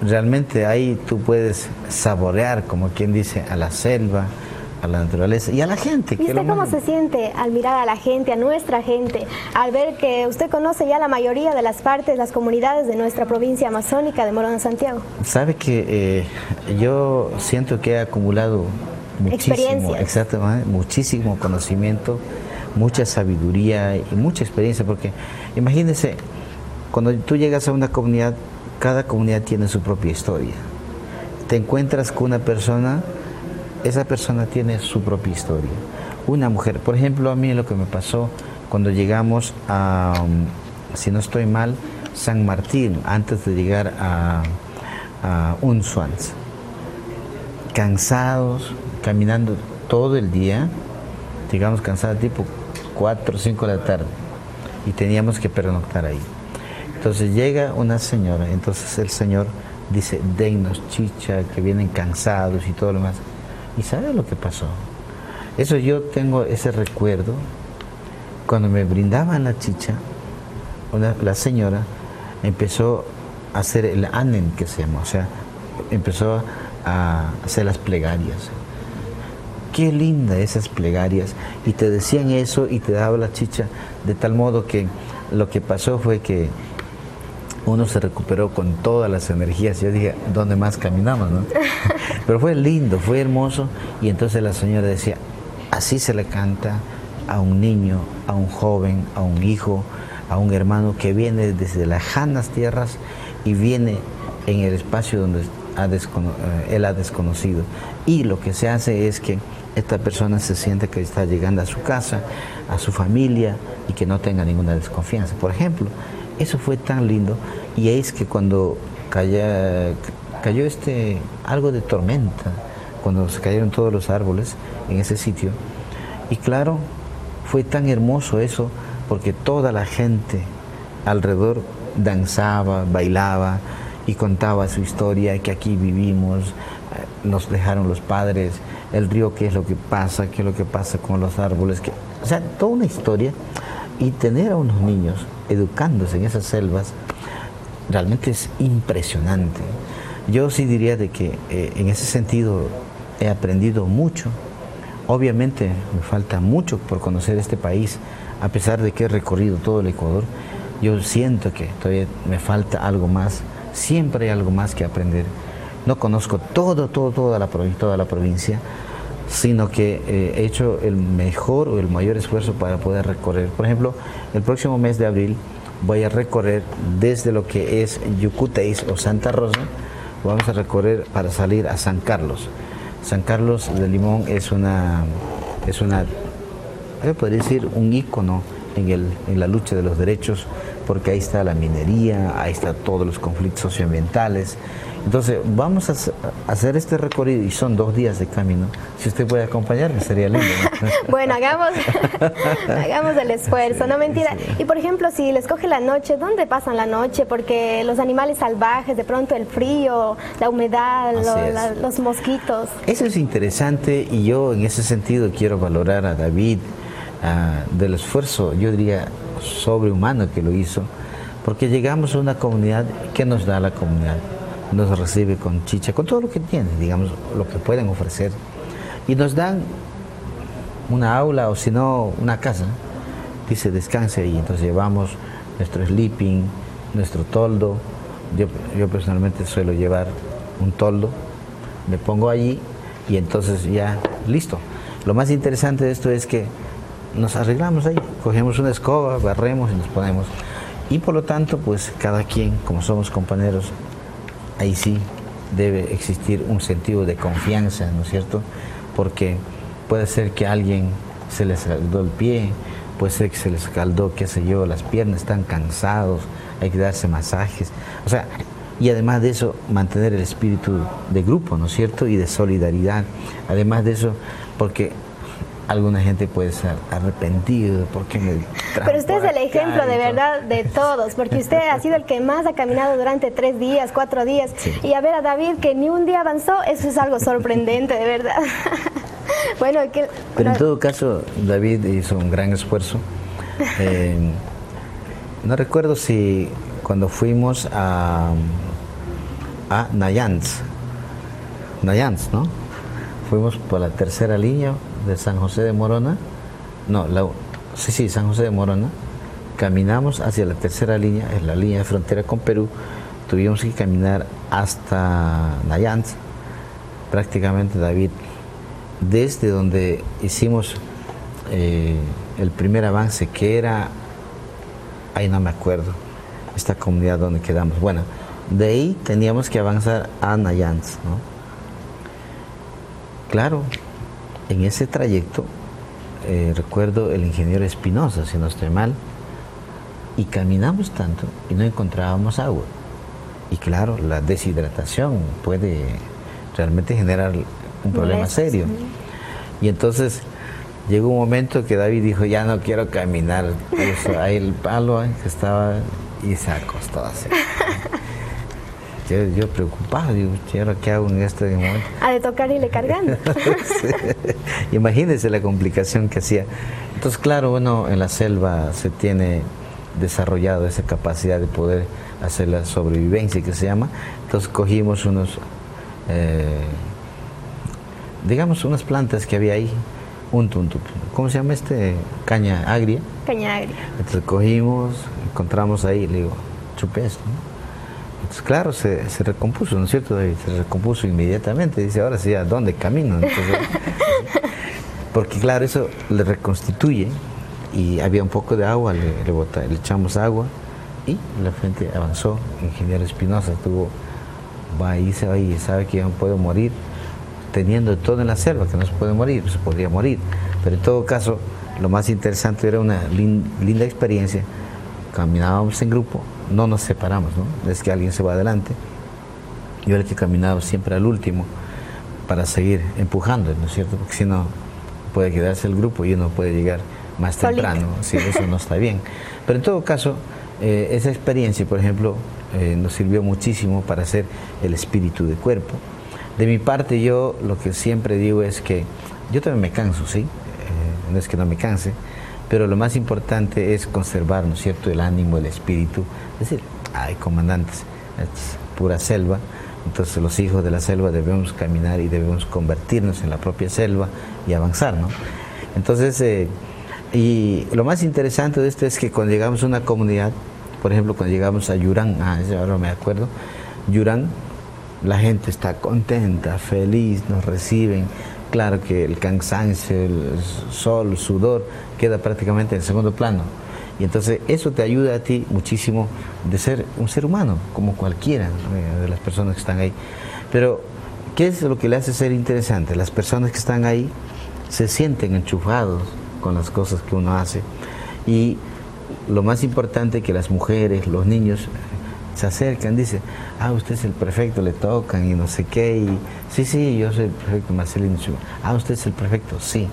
realmente ahí tú puedes saborear, como quien dice, a la selva, a la naturaleza y a la gente. ¿Y usted cómo se siente al mirar a la gente, a nuestra gente, al ver que usted conoce ya la mayoría de las partes, las comunidades de nuestra provincia amazónica de Morona, Santiago? Sabe que yo siento que he acumulado muchísimo, exactamente, muchísimo conocimiento, mucha sabiduría y mucha experiencia, porque imagínese, cuando tú llegas a una comunidad, cada comunidad tiene su propia historia. Te encuentras con una persona, esa persona tiene su propia historia. Una mujer, por ejemplo, a mí lo que me pasó cuando llegamos a, si no estoy mal, San Martín, antes de llegar a Unzuans, cansados, caminando todo el día, llegamos cansados tipo 4 o 5 de la tarde y teníamos que pernoctar ahí. Entonces llega una señora, entonces el señor dice, dennos chicha, que vienen cansados y todo lo demás. ¿Y sabe lo que pasó? Eso yo tengo ese recuerdo, cuando me brindaban la chicha, la señora empezó a hacer el anen, que se llama, o sea, empezó a hacer las plegarias. Qué linda esas plegarias, y te decían eso y te daba la chicha, de tal modo que lo que pasó fue que uno se recuperó con todas las energías. Yo dije, ¿dónde más caminamos, no? Pero fue lindo, fue hermoso, y entonces la señora decía, así se le canta a un niño, a un joven, a un hijo, a un hermano que viene desde lejanas tierras y viene en el espacio donde él ha desconocido. Y lo que se hace es que esta persona se siente que está llegando a su casa, a su familia, y que no tenga ninguna desconfianza. Por ejemplo, eso fue tan lindo, y es que cuando cayó algo de tormenta, cuando se cayeron todos los árboles en ese sitio, y claro, fue tan hermoso eso, porque toda la gente alrededor danzaba, bailaba y contaba su historia, que aquí vivimos, nos dejaron los padres, el río, qué es lo que pasa con los árboles, o sea, toda una historia. Y tener a unos niños educándose en esas selvas realmente es impresionante. Yo sí diría de que en ese sentido he aprendido mucho. Obviamente me falta mucho por conocer este país, a pesar de que he recorrido todo el Ecuador. Yo siento que todavía me falta algo más, siempre hay algo más que aprender. No conozco toda la provincia, sino que he hecho el mejor o el mayor esfuerzo para poder recorrer. Por ejemplo, el próximo mes de abril voy a recorrer desde lo que es Yucuteis o Santa Rosa, vamos a recorrer para salir a San Carlos. San Carlos de Limón es una yo podría decir, un ícono en la lucha de los derechos, porque ahí está la minería, ahí están todos los conflictos socioambientales. Entonces vamos a hacer este recorrido, y son 2 días de camino. Si usted puede acompañarme, sería lindo, ¿no? Bueno, hagamos el esfuerzo, no mentira. Sí. Y por ejemplo, si les coge la noche, ¿dónde pasan la noche? Porque los animales salvajes, de pronto el frío, la humedad, los mosquitos. Eso es interesante, y yo en ese sentido quiero valorar a David del esfuerzo, yo diría, sobrehumano que lo hizo, porque llegamos a una comunidad. ¿Qué nos da la comunidad? Nos recibe con chicha, con todo lo que tiene, digamos, lo que pueden ofrecer, y nos dan una aula, o si no, una casa. Dice, descanse ahí. Entonces llevamos nuestro sleeping, nuestro toldo. Yo personalmente suelo llevar un toldo, me pongo allí, y entonces ya, listo. Lo más interesante de esto es que nos arreglamos ahí, cogemos una escoba, barremos y nos ponemos. Y por lo tanto, pues cada quien, como somos compañeros, ahí sí debe existir un sentido de confianza, ¿no es cierto? Porque puede ser que a alguien se les escaldó el pie, puede ser que se les escaldó, qué sé yo, las piernas, están cansados, hay que darse masajes. O sea, y además de eso, mantener el espíritu de grupo, ¿no es cierto? Y de solidaridad. Además de eso, porque alguna gente puede estar arrepentido porque me pero usted es el ejemplo de verdad de todos, porque usted ha sido el que más ha caminado durante 3 días, 4 días, sí. Y a ver a David que ni un día avanzó, eso es algo sorprendente, de verdad. Bueno, pero en todo caso, David hizo un gran esfuerzo. No recuerdo si cuando fuimos a Nayantz, ¿no? Fuimos por la tercera línea de San José de Morona, San José de Morona, caminamos hacia la tercera línea, es la línea de frontera con Perú, tuvimos que caminar hasta Nayantz, prácticamente, David, desde donde hicimos el primer avance, que era, ahí no me acuerdo, esta comunidad donde quedamos, bueno, de ahí teníamos que avanzar a Nayantz, ¿no? Claro, en ese trayecto, recuerdo el ingeniero Espinosa, si no estoy mal, y caminamos tanto y no encontrábamos agua. Y claro, la deshidratación puede realmente generar un problema serio. Y entonces llegó un momento que David dijo, ya no quiero caminar. Puso ahí el palo que estaba y se acostó así. Yo preocupado, digo, ¿qué hago en este momento? Ha de tocar y le cargando. Sí. Imagínense la complicación que hacía. Entonces, claro, bueno, en la selva se tiene desarrollado esa capacidad de poder hacer la sobrevivencia, que se llama. Entonces cogimos unos, digamos, unas plantas que había ahí, ¿cómo se llama caña agria? Caña agria. Entonces cogimos, encontramos ahí, le digo, chupe esto, ¿no? Entonces, claro, se recompuso, ¿no es cierto, David? Se recompuso inmediatamente. Dice, ahora sí, ¿a dónde camino? Entonces, porque, claro, eso le reconstituye. Y había un poco de agua, le echamos agua y la gente avanzó. Ingeniero Espinosa se va y sabe que yo no puedo morir teniendo todo en la selva, que no se puede morir, se podría morir. Pero en todo caso, lo más interesante era una linda experiencia. Caminábamos en grupo, no nos separamos, ¿no? Es que alguien se va adelante. Yo era el que caminaba siempre al último para seguir empujando, ¿no es cierto? Porque si no, puede quedarse el grupo y uno puede llegar más temprano, sí, eso no está bien. Pero en todo caso, esa experiencia, por ejemplo, nos sirvió muchísimo para hacer el espíritu de cuerpo. De mi parte, yo lo que siempre digo es que yo también me canso, ¿sí? No es que no me canse, pero lo más importante es conservar, ¿no es cierto?, el ánimo, el espíritu. Es decir, comandantes, es pura selva, entonces los hijos de la selva debemos caminar y debemos convertirnos en la propia selva y avanzar, ¿no? Entonces, y lo más interesante de esto es que cuando llegamos a una comunidad, por ejemplo, cuando llegamos a Yurán, ahora me acuerdo, Yurán, la gente está contenta, feliz, nos reciben. Claro que el cansancio, el sol, el sudor, queda prácticamente en segundo plano. Y entonces eso te ayuda a ti muchísimo de ser un ser humano, como cualquiera de las personas que están ahí. Pero, ¿qué es lo que le hace ser interesante? Las personas que están ahí se sienten enchufados con las cosas que uno hace. Y lo más importante es que las mujeres, los niños se acercan, dicen, usted es el prefecto, le tocan y no sé qué, y sí, yo soy el prefecto Marcelino. Usted es el prefecto, sí.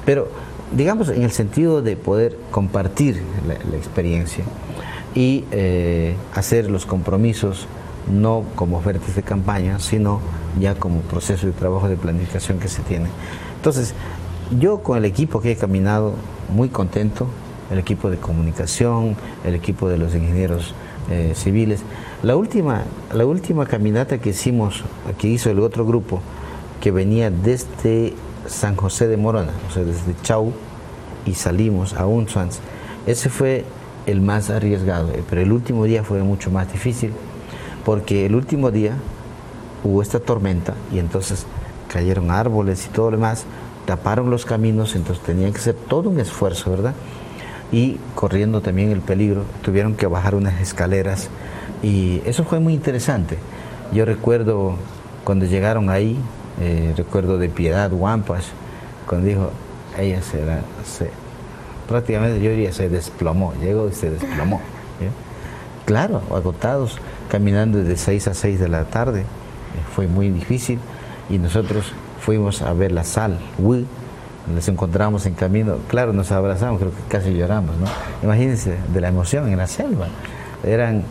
Pero, digamos, en el sentido de poder compartir la experiencia y hacer los compromisos, no como ofertas de campaña, sino ya como proceso de trabajo de planificación que se tiene. Entonces, yo con el equipo que he caminado, muy contento, el equipo de comunicación, el equipo de los ingenieros civiles. La última caminata que hizo el otro grupo, que venía desde San José de Morona, o sea, desde Chau, y salimos a Unzuans, ese fue el más arriesgado, pero el último día fue mucho más difícil, porque el último día hubo esta tormenta y entonces cayeron árboles y todo lo demás, taparon los caminos, entonces tenían que hacer todo un esfuerzo, ¿verdad? Y corriendo también el peligro, tuvieron que bajar unas escaleras y eso fue muy interesante. Yo recuerdo cuando llegaron ahí, recuerdo de Piedad Wampas, cuando dijo, ella prácticamente yo diría se desplomó, llegó y se desplomó. ¿Sí? Claro, agotados, caminando de 6 a 6 de la tarde, fue muy difícil y nosotros fuimos a ver la sal, nos encontramos en camino, claro, nos abrazamos, creo que casi lloramos, ¿no? Imagínense, de la emoción en la selva. Eran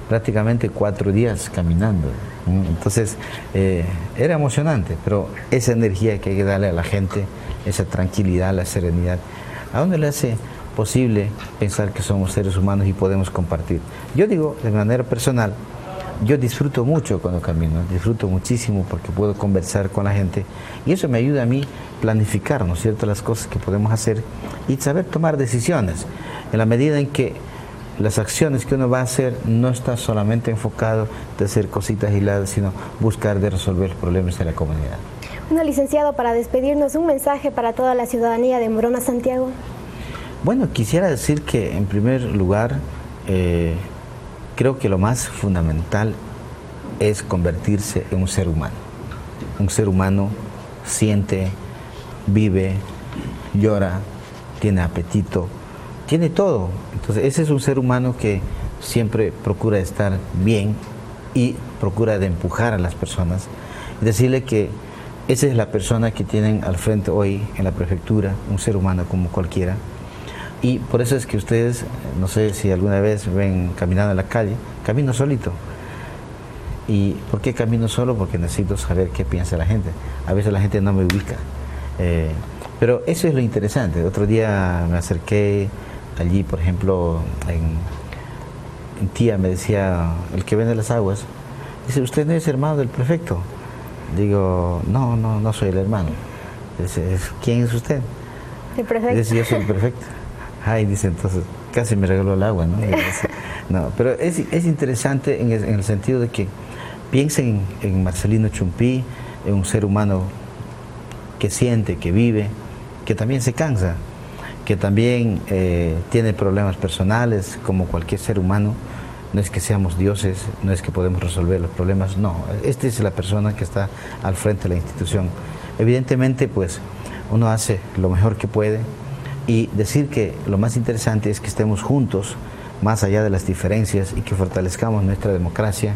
prácticamente 4 días caminando. Entonces, era emocionante, pero esa energía que hay que darle a la gente, esa tranquilidad, la serenidad, ¿a dónde le hace posible pensar que somos seres humanos y podemos compartir? Yo digo, de manera personal, yo disfruto mucho cuando camino, disfruto muchísimo porque puedo conversar con la gente y eso me ayuda a mí planificar, ¿no es cierto?, las cosas que podemos hacer y saber tomar decisiones en la medida en que las acciones que uno va a hacer no está solamente enfocado de hacer cositas aisladas, sino buscar de resolver los problemas de la comunidad. Bueno, licenciado, para despedirnos, un mensaje para toda la ciudadanía de Morona, Santiago. Bueno, quisiera decir que en primer lugar, creo que lo más fundamental es convertirse en un ser humano. Un ser humano siente, vive, llora, tiene apetito, tiene todo. Entonces ese es un ser humano que siempre procura estar bien y procura de empujar a las personas y decirle que esa es la persona que tienen al frente hoy en la prefectura, un ser humano como cualquiera. Y por eso es que ustedes, no sé si alguna vez ven caminando en la calle, camino solito. ¿Y por qué camino solo? Porque necesito saber qué piensa la gente. A veces la gente no me ubica. Pero eso es lo interesante. Otro día me acerqué allí, por ejemplo, en Tía, me decía el que vende las aguas, dice, ¿usted no es hermano del prefecto? Digo, no soy el hermano. Dice, ¿quién es usted? El prefecto. Dice, yo soy el prefecto. Ay, dice, entonces casi me regaló el agua, ¿no? Dice, no, pero es interesante en el sentido de que piensen en Marcelino Chumpí, en un ser humano que siente, que vive, que también se cansa, que también tiene problemas personales como cualquier ser humano. No es que seamos dioses, no es que podemos resolver los problemas, no. Esta es la persona que está al frente de la institución. Evidentemente, pues, uno hace lo mejor que puede y decir que lo más interesante es que estemos juntos, más allá de las diferencias y que fortalezcamos nuestra democracia.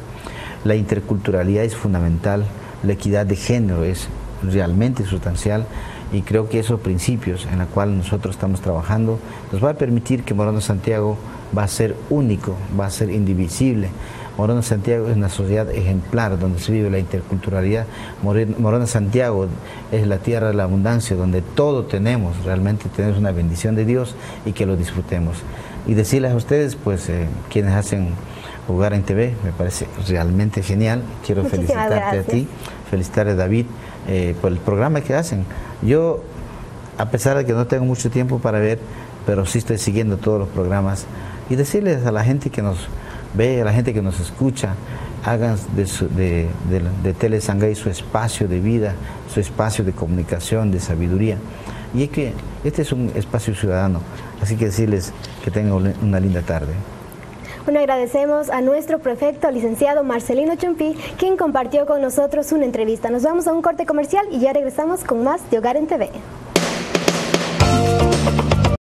La interculturalidad es fundamental, la equidad de género es realmente sustancial y creo que esos principios en los cuales nosotros estamos trabajando nos va a permitir que Morona Santiago va a ser único, va a ser indivisible. Morona Santiago es una sociedad ejemplar donde se vive la interculturalidad. Morona Santiago es la tierra de la abundancia donde todo tenemos, realmente tenemos una bendición de Dios y que lo disfrutemos. Y decirles a ustedes, pues quienes hacen Hogar en TV, me parece realmente genial. Quiero felicitarte a ti, felicitar a David por el programa que hacen. Yo, a pesar de que no tengo mucho tiempo para ver, pero sí estoy siguiendo todos los programas y decirles a la gente que nos ve, a la gente que nos escucha, hagan de Tele Sangay su espacio de vida, su espacio de comunicación, de sabiduría. Y es que este es un espacio ciudadano, así que decirles que tengan una linda tarde. Bueno, agradecemos a nuestro prefecto, licenciado Marcelino Chumpí, quien compartió con nosotros una entrevista. Nos vamos a un corte comercial y ya regresamos con más de Hogar en TV.